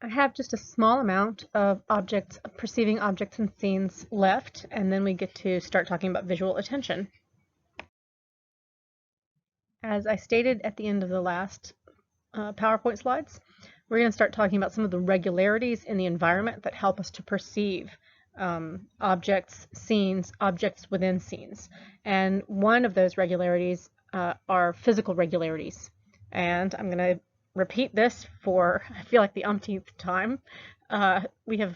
I have just a small amount of perceiving objects and scenes left, and then we get to start talking about visual attention. As I stated at the end of the last PowerPoint slides, we're going to start talking about some of the regularities in the environment that help us to perceive objects, scenes, objects within scenes. And one of those regularities are physical regularities. And I'm going to repeat this for, I feel like, the umpteenth time. We have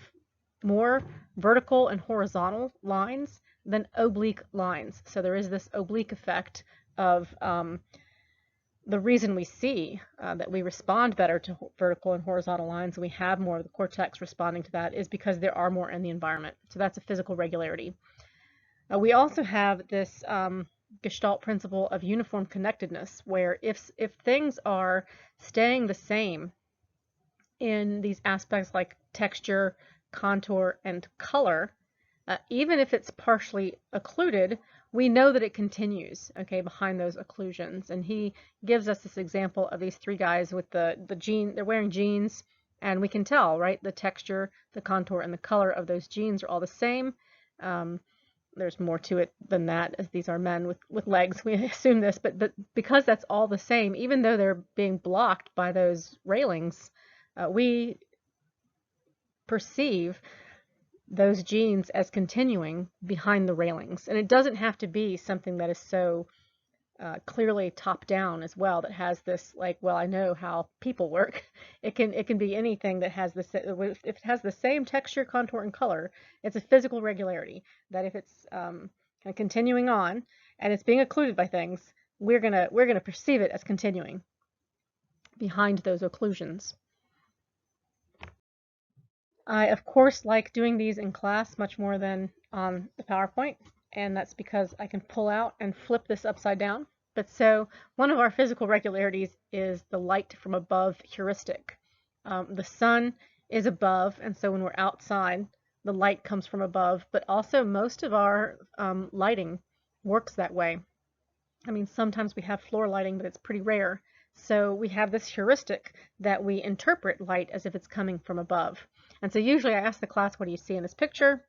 more vertical and horizontal lines than oblique lines. So there is this oblique effect of the reason we see that we respond better to vertical and horizontal lines and we have more of the cortex responding to that is because there are more in the environment. So that's a physical regularity. We also have this Gestalt principle of uniform connectedness, where if things are staying the same in these aspects like texture, contour, and color, even if it's partially occluded, we know that it continues, okay, behind those occlusions. And he gives us this example of these three guys with the jean, they're wearing jeans, and we can tell, right, the texture, the contour, and the color of those jeans are all the same. There's more to it than that, as these are men with legs. We assume this, but because that's all the same, even though they're being blocked by those railings, we perceive those jeans as continuing behind the railings. And it doesn't have to be something that is so clearly top down as well, that has this, like, well, I know how people work. It can be anything that has this, if it has the same texture, contour, and color, it's a physical regularity that if it's kind of continuing on and it's being occluded by things, we're gonna perceive it as continuing behind those occlusions. I, of course, like doing these in class much more than on the PowerPoint, and that's because I can pull out and flip this upside down. But so one of our physical regularities is the light from above heuristic. The sun is above, and so when we're outside, the light comes from above, but also most of our lighting works that way. I mean, sometimes we have floor lighting, but it's pretty rare. So we have this heuristic that we interpret light as if it's coming from above. And so usually I ask the class, what do you see in this picture?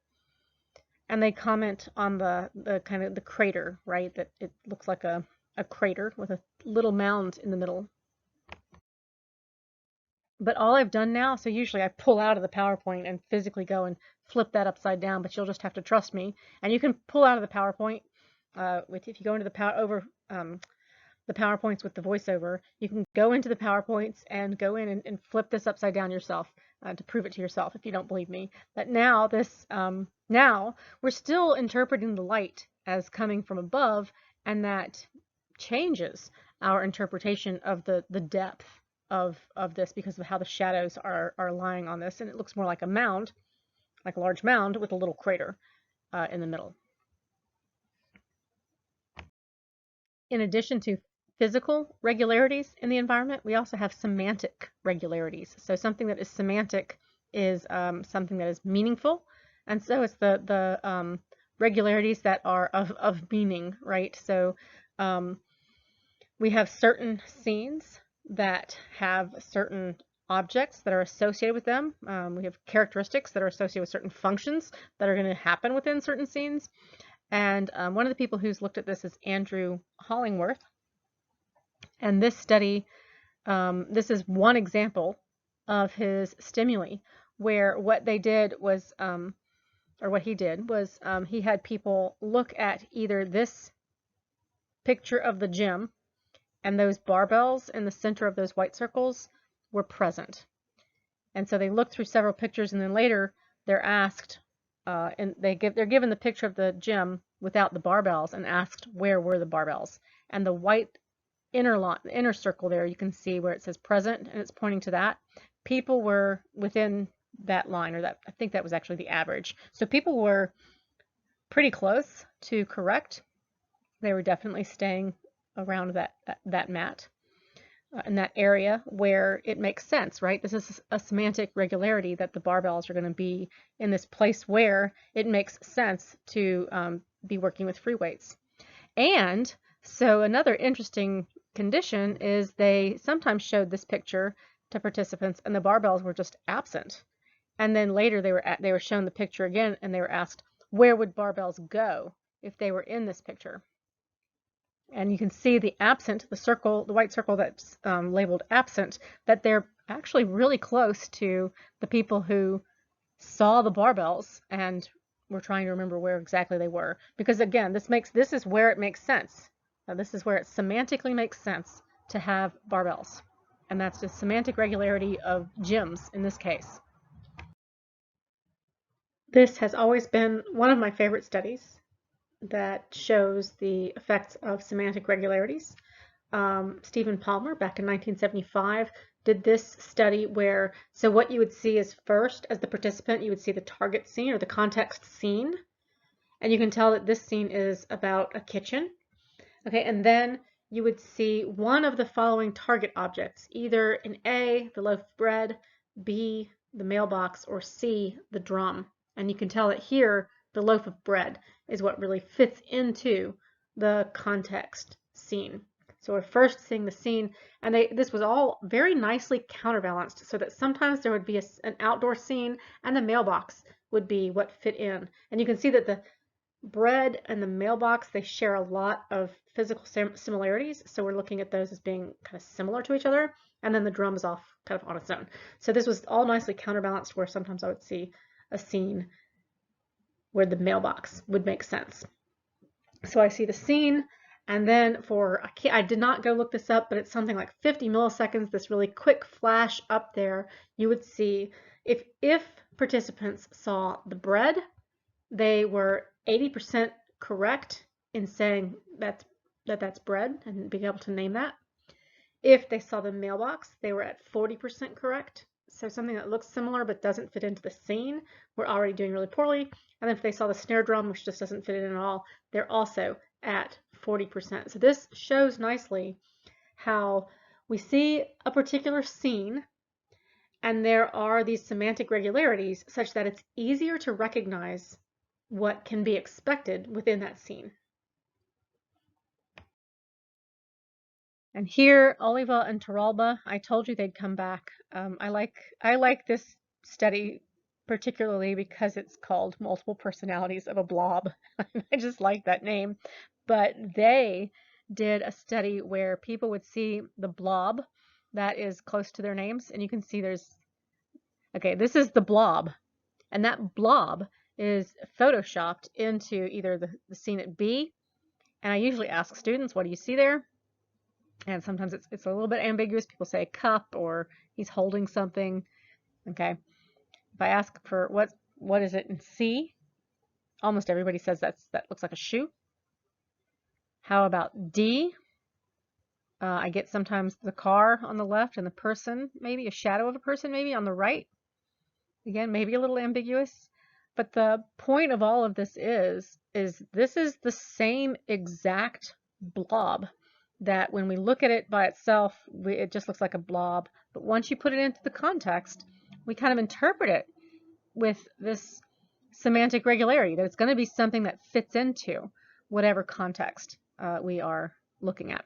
And they comment on the kind of the crater, right? That it looks like a crater with a little mound in the middle. But all I've done now, so usually I pull out of the PowerPoint and physically go and flip that upside down, but you'll just have to trust me. And you can pull out of the PowerPoint if you go into the PowerPoints with the voiceover, you can go into the PowerPoints and go in and flip this upside down yourself to prove it to yourself if you don't believe me. But now now we're still interpreting the light as coming from above, and that changes our interpretation of the depth of this because of how the shadows are lying on this, and it looks more like a mound, like a large mound with a little crater in the middle. In addition to physical regularities in the environment, we also have semantic regularities. So something that is semantic is something that is meaningful, and so it's the regularities that are of meaning, right? So we have certain scenes that have certain objects that are associated with them. We have characteristics that are associated with certain functions that are going to happen within certain scenes. And one of the people who's looked at this is Andrew Hollingworth. And this study, this is one example of his stimuli, where what they did was, or what he did was, he had people look at either this picture of the gym, and those barbells in the center of those white circles were present. And so they looked through several pictures, and then later they're asked, and they're given the picture of the gym without the barbells and asked where were the barbells. And the white inner circle there, you can see where it says present, and it's pointing to that. People were within that line, or that, I think that was actually the average. So people were pretty close to correct. They were definitely staying around that mat. In that area where it makes sense, right? This is a semantic regularity that the barbells are going to be in this place where it makes sense to be working with free weights. And so another interesting condition is they sometimes showed this picture to participants, and the barbells were just absent. And then later they were shown the picture again, and they were asked, where would barbells go if they were in this picture? And you can see the absent, the white circle that's labeled absent, that they're actually really close to the people who saw the barbells and were trying to remember where exactly they were. Because again, this is where it makes sense. Now, this is where it semantically makes sense to have barbells. And that's the semantic regularity of gyms in this case. This has always been one of my favorite studies that shows the effects of semantic regularities. Stephen Palmer, back in 1975, did this study where, so what you would see is first, as the participant, you would see the target scene or the context scene. And you can tell that this scene is about a kitchen. Okay, and then you would see one of the following target objects, either in A, the loaf of bread, B, the mailbox, or C, the drum. And you can tell that here, the loaf of bread is what really fits into the context scene. So we're first seeing the scene, and this was all very nicely counterbalanced, so that sometimes there would be an outdoor scene, and the mailbox would be what fit in. And you can see that the bread and the mailbox, they share a lot of physical similarities, so we're looking at those as being kind of similar to each other, and then the drum is off kind of on its own. So this was all nicely counterbalanced, where sometimes I would see a scene where the mailbox would make sense. So I see the scene, and then I did not go look this up, but it's something like 50 milliseconds, this really quick flash up there, you would see if participants saw the bread, they were 80% correct in saying that's bread and being able to name that. If they saw the mailbox, they were at 40% correct. So something that looks similar but doesn't fit into the scene, we're already doing really poorly. And then if they saw the snare drum, which just doesn't fit in at all, they're also at 40%. So this shows nicely how we see a particular scene, and there are these semantic regularities such that it's easier to recognize what can be expected within that scene. And here, Oliva and Torralba, I told you they'd come back. I like this study particularly because it's called Multiple Personalities of a Blob. I just like that name. But they did a study where people would see the blob that is close to their names, and you can see okay, this is the blob, and that blob is photoshopped into either the scene at B, and I usually ask students, what do you see there? And sometimes it's a little bit ambiguous. People say cup or he's holding something. Okay. If I ask for what is it in C, almost everybody says that looks like a shoe. How about D? I get sometimes the car on the left and the person, maybe a shadow of a person maybe on the right. Again, maybe a little ambiguous. But the point of all of this is this is the same exact blob that when we look at it by itself, it just looks like a blob. But once you put it into the context, we kind of interpret it with this semantic regularity, that it's going to be something that fits into whatever context we are looking at.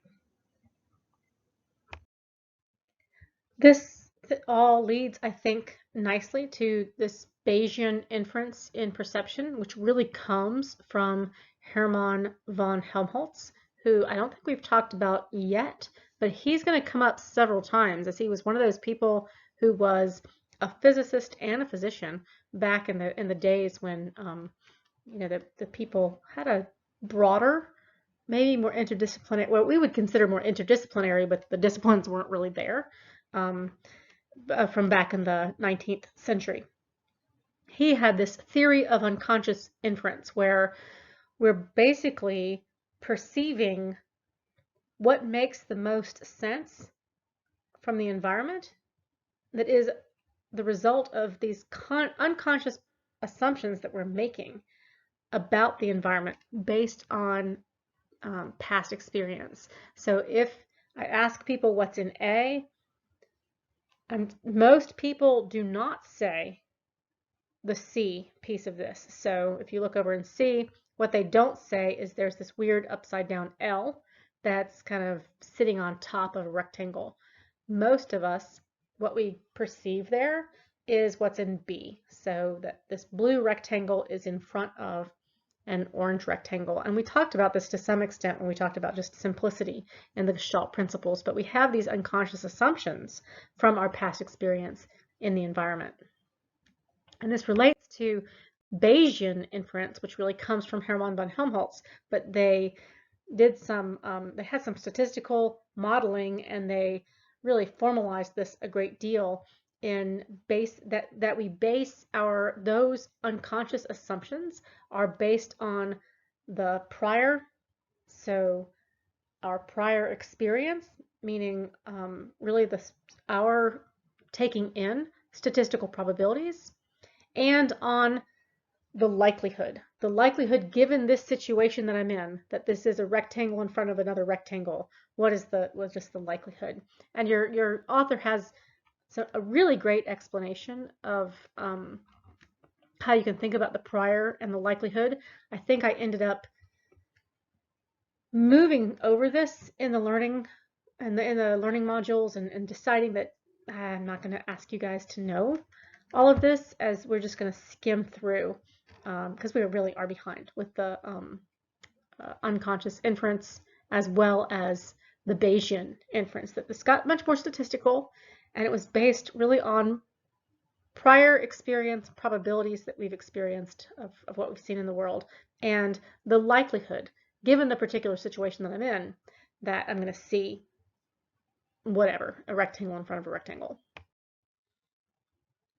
This all leads, I think, nicely to this Bayesian inference in perception, which really comes from Hermann von Helmholtz, who I don't think we've talked about yet, but he's going to come up several times, as he was one of those people who was a physicist and a physician back in the days when the people had a broader, maybe more interdisciplinary, what we would consider more interdisciplinary, but the disciplines weren't really there. From back in the 19th century. He had this theory of unconscious inference where we're basically perceiving what makes the most sense from the environment that is the result of these unconscious assumptions that we're making about the environment based on past experience. So if I ask people what's in A, most people do not say the C piece of this. So if you look over in C, what they don't say is there's this weird upside down L that's kind of sitting on top of a rectangle. Most of us what we perceive there is what's in B. So that this blue rectangle is in front of an orange rectangle. And we talked about this to some extent when we talked about just simplicity and the Gestalt principles, but we have these unconscious assumptions from our past experience in the environment. And this relates to Bayesian inference, which really comes from Hermann von Helmholtz, but they did some, they had some statistical modeling, and they really formalized this a great deal in that we base those unconscious assumptions are based on the prior, so our prior experience, meaning really our taking in statistical probabilities, and on the likelihood given this situation that I'm in, that this is a rectangle in front of another rectangle, what's just the likelihood. And your author has a really great explanation of how you can think about the prior and the likelihood. I think I ended up moving over this in the learning modules and deciding that I'm not going to ask you guys to know all of this, as we're just going to skim through because we really are behind with the unconscious inference as well as the Bayesian inference. That this got much more statistical, and it was based really on prior experience, probabilities that we've experienced of what we've seen in the world, and the likelihood, given the particular situation that I'm in, that I'm going to see whatever, a rectangle in front of a rectangle.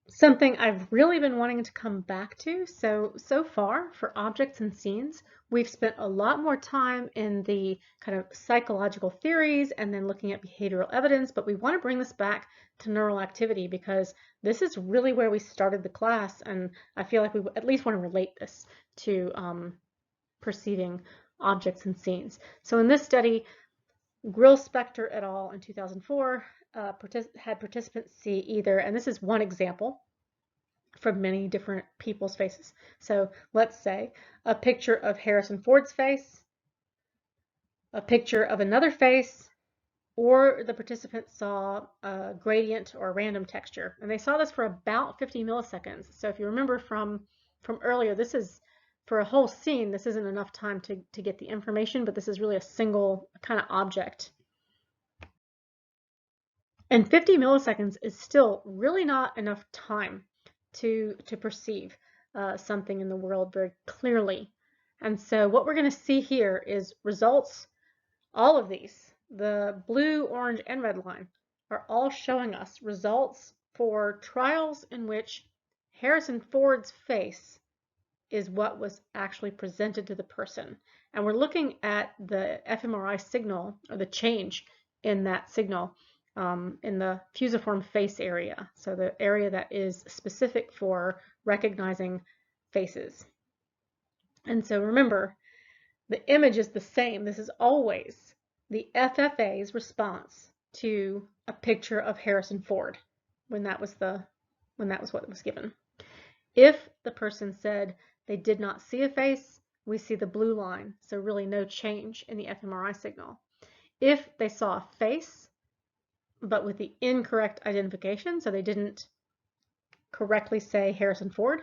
Something I've really been wanting to come back to. So far for objects and scenes, we've spent a lot more time in the kind of psychological theories and then looking at behavioral evidence, but we want to bring this back to neural activity because this is really where we started the class, and I feel like we at least want to relate this to perceiving objects and scenes. So in this study, Grill-Spector et al. In 2004 had participants see either, and this is one example from many different people's faces. So let's say a picture of Harrison Ford's face, a picture of another face, or the participants saw a gradient or a random texture. And they saw this for about 50 milliseconds. So if you remember from earlier, this is for a whole scene, this isn't enough time to get the information, but this is really a single kind of object. And 50 milliseconds is still really not enough time to perceive something in the world very clearly. And so what we're going to see here is results. All of these, the blue, orange, and red line, are all showing us results for trials in which Harrison Ford's face is what was actually presented to the person. And we're looking at the fMRI signal, or the change in that signal in the fusiform face area, so the area that is specific for recognizing faces. And so remember, the image is the same. This is always the FFA's response to a picture of Harrison Ford when that was what was given. If the person said they did not see a face, we see the blue line, so really no change in the fMRI signal. If they saw a face, but with the incorrect identification, so they didn't correctly say Harrison Ford,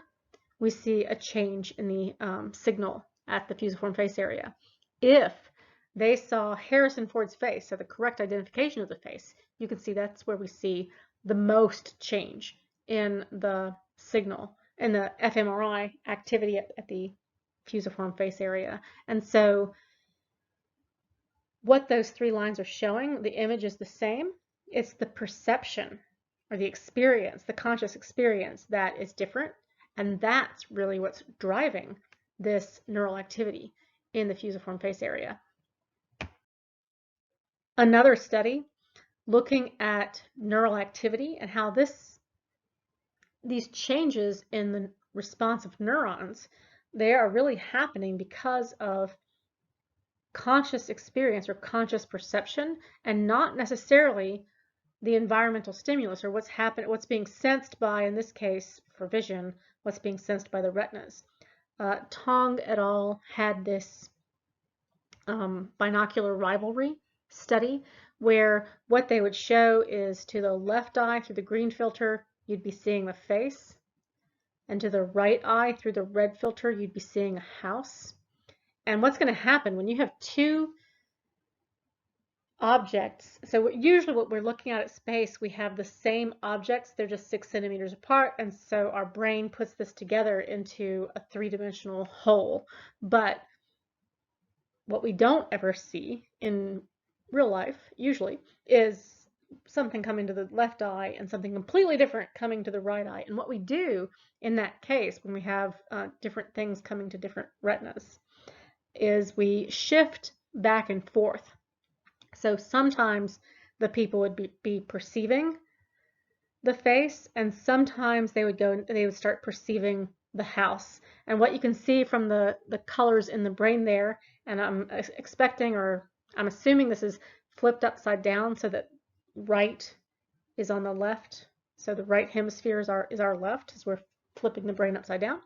we see a change in the signal at the fusiform face area. If they saw Harrison Ford's face, so the correct identification of the face, you can see that's where we see the most change in the signal and the fMRI activity at the fusiform face area. And so what those three lines are showing, the image is the same. It's the perception or the experience, the conscious experience, that is different. And that's really what's driving this neural activity in the fusiform face area. Another study looking at neural activity and how these changes in the response of neurons, they are really happening because of conscious experience or conscious perception, and not necessarily the environmental stimulus or what's being sensed by, in this case for vision, what's being sensed by the retinas. Tong et al. Had this binocular rivalry study where what they would show is to the left eye through the green filter, you'd be seeing the face, and to the right eye through the red filter, you'd be seeing a house. And what's going to happen when you have two objects, so usually what we're looking at space, we have the same objects, they're just 6 centimeters apart, and so our brain puts this together into a three-dimensional whole. But what we don't ever see in real life, usually, is something coming to the left eye and something completely different coming to the right eye. And what we do in that case, when we have different things coming to different retinas, is we shift back and forth. So sometimes the people would be perceiving the face, and sometimes they would start perceiving the house. And what you can see from the colors in the brain there, and I'm expecting, or I'm assuming this is flipped upside down so that right is on the left. So the right hemisphere is our left, as we're flipping the brain upside down,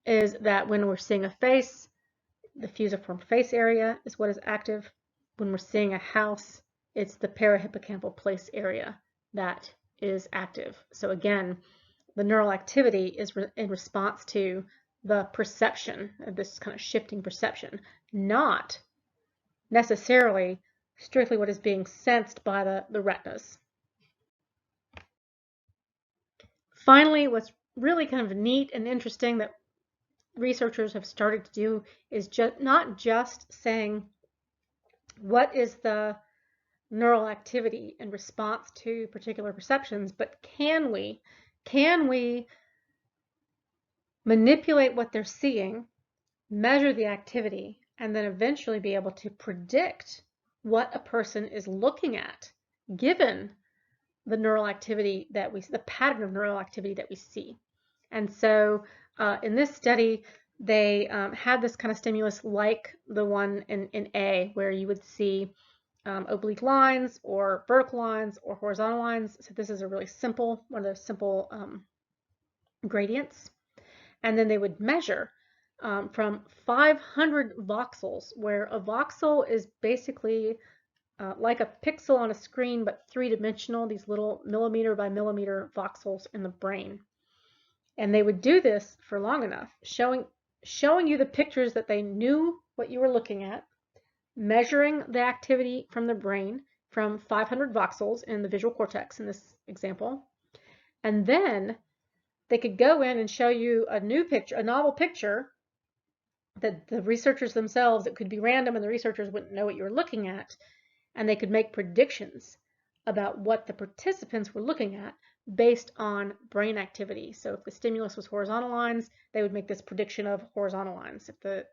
is that when we're seeing a face, the fusiform face area is what is active. When we're seeing a house, it's the parahippocampal place area that is active. So again, the neural activity is in response to the perception of this kind of shifting perception, not necessarily strictly what is being sensed by the retinas. Finally, what's really kind of neat and interesting that researchers have started to do is not just saying what is the neural activity in response to particular perceptions, but can we manipulate what they're seeing, measure the activity, and then eventually be able to predict what a person is looking at, given the neural activity that the pattern of neural activity that we see. And so in this study, they had this kind of stimulus like the one in A, where you would see oblique lines or vertical lines or horizontal lines. So this is a really simple, one of those simple gradients. And then they would measure from 500 voxels, where a voxel is basically like a pixel on a screen, but three-dimensional, these little millimeter by millimeter voxels in the brain. And they would do this for long enough, showing you the pictures that they knew what you were looking at, measuring the activity from the brain from 500 voxels in the visual cortex in this example. And then they could go in and show you a new picture, a novel picture that the researchers themselves, it could be random and the researchers wouldn't know what you were looking at, and they could make predictions about what the participants were looking at based on brain activity. So if the stimulus was horizontal lines, they would make this prediction of horizontal lines. If this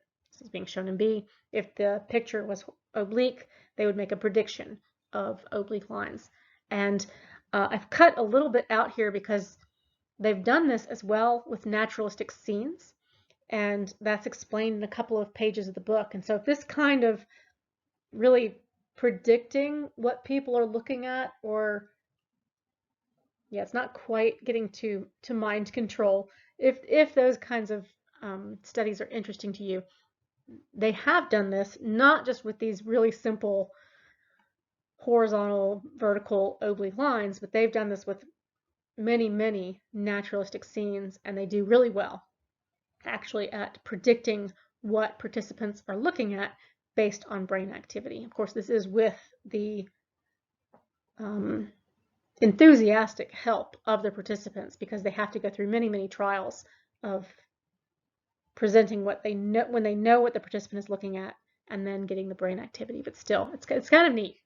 is being shown in B, if the picture was oblique, they would make a prediction of oblique lines. And I've cut a little bit out here because they've done this as well with naturalistic scenes, and that's explained in a couple of pages of the book. And so if this kind of really predicting what people are looking at, or it's not quite getting to mind control, if those kinds of studies are interesting to you, they have done this not just with these really simple horizontal, vertical, oblique lines, but they've done this with many naturalistic scenes, and they do really well actually at predicting what participants are looking at based on brain activity. Of course, this is with the enthusiastic help of the participants, because they have to go through many trials of presenting what they know when they know what the participant is looking at, and then getting the brain activity. But still, it's kind of neat.